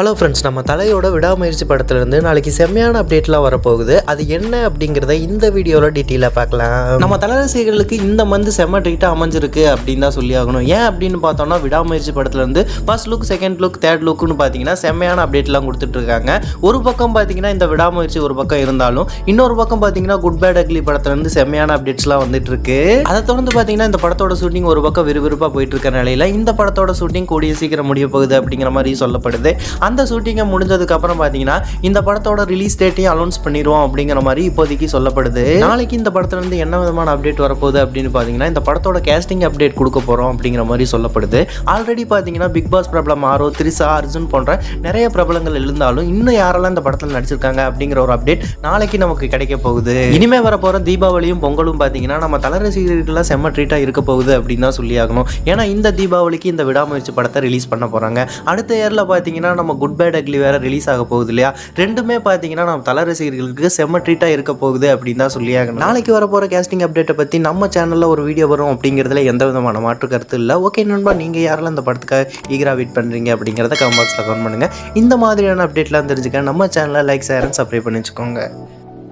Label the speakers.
Speaker 1: Hello friends, நம்ம தலையோட விடாமுயற்சி படத்துலேருந்து நாளைக்கு செம்மையான அப்டேட்லாம் வரப்போகுது. அது என்ன அப்படிங்கிறத இந்த வீடியோவில் டீட்டெயிலாக பார்க்கலாம். நம்ம தலை ரசிகர்களுக்கு இந்த மந்த் செம்ம ட்ரீட்டாக அமைஞ்சிருக்கு அப்படின்னு தான் சொல்லி ஆகணும். ஏன் அப்படின்னு பார்த்தோம்னா, விடாமுயற்சி படத்துலேருந்து first look, second look, third லுக்னு பார்த்தீங்கன்னா செம்மையான அப்டேட்லாம் கொடுத்துட்ருக்காங்க. ஒரு பக்கம் பார்த்தீங்கன்னா இந்த விடாமுயற்சி ஒரு பக்கம் இருந்தாலும், இன்னொரு பக்கம் பார்த்தீங்கன்னா குட் பேட் அக்லி படத்துலேருந்து செம்மையான அப்டேட்ஸ்லாம் வந்துட்டு இருக்கு. அதை தொடர்ந்து பார்த்தீங்கன்னா இந்த படத்தோட ஷூட்டிங் ஒரு பக்கம் விறுவிறுப்பாக போயிட்டு இருக்க நிலையில் இந்த படத்தோட ஷூட்டிங் கூடிய சீக்கிரம் முடிய போகுது அப்படிங்கிற மாதிரி சொல்லப்படுது. அந்த ஷூட்டிங்கை முடிஞ்சதுக்கு அப்புறம் பார்த்தீங்கன்னா இந்த படத்தோட ரிலீஸ் டேட்டையும் அனௌன்ஸ் பண்ணிடுவோம் அப்படிங்கிற மாதிரி இப்போதைக்கு சொல்லப்படுது. நாளைக்கு இந்த படத்துல இருந்து என்ன விதமான அப்டேட் வரப்போகுது அப்படின்னு பார்த்தீங்கன்னா, இந்த படத்தோட கேஸ்டிங் அப்டேட் கொடுக்க போகிறோம் அப்படிங்கிற மாதிரி சொல்லப்படுது. ஆல்ரெடி பார்த்தீங்கன்னா பிக் பாஸ் பிரபலம் ஆரோ, திரிசா, அர்ஜுன் போன்ற நிறைய பிரபலங்கள் இருந்தாலும் இன்னும் யாரெல்லாம் இந்த படத்தில் நடிச்சிருக்காங்க அப்படிங்கிற ஒரு அப்டேட் நாளைக்கு நமக்கு கிடைக்க போகுது. இனிமே வரப்போகிற தீபாவளியும் பொங்கலும் பார்த்தீங்கன்னா நம்ம தல ரசிகர்கள்லாம் செம்ம ட்ரீட்டாக இருக்க போகுது அப்படின்னு தான் சொல்லி ஆகணும். ஏன்னா இந்த தீபாவளிக்கு இந்த விடாமுயற்சி படத்தை ரிலீஸ் பண்ண போகிறாங்க. அடுத்த இயரில் பார்த்தீங்கன்னா நம்ம குட் பேட் அக்லி வேற ரிலீஸ் ஆக போகுது இல்லையா. ரெண்டுமே பார்த்தீங்கன்னா நம்ம தல ரசிகர்களுக்கு செம்ம ட்ரீட்டாக இருக்க போகுது அப்படின்னு தான் சொல்லி ஆகணும். நாளைக்கு வரப்போகிற கேஸ்டிங் அப்டேட்டை பற்றி நம்ம சேனலில் ஒரு வீடியோ வரும் அப்படிங்கிறதுல எந்த விதமான மாற்று கருத்து இல்லை. ஓகே நண்பா, நீங்கள் யாரெல்லாம் இந்த படத்துக்காக ஈகராக வெயிட் பண்ணுறீங்க அப்படிங்கிறத கமெண்ட் பாக்ஸில் கமெண்ட் பண்ணுங்கள். இந்த மாதிரியான அப்டேட்லாம் தெரிஞ்சுக்க நம்ம சேனலை லைக், ஷேர் அண்ட் சப்ஸ்கிரைப் பண்ணி வச்சுக்கோங்க.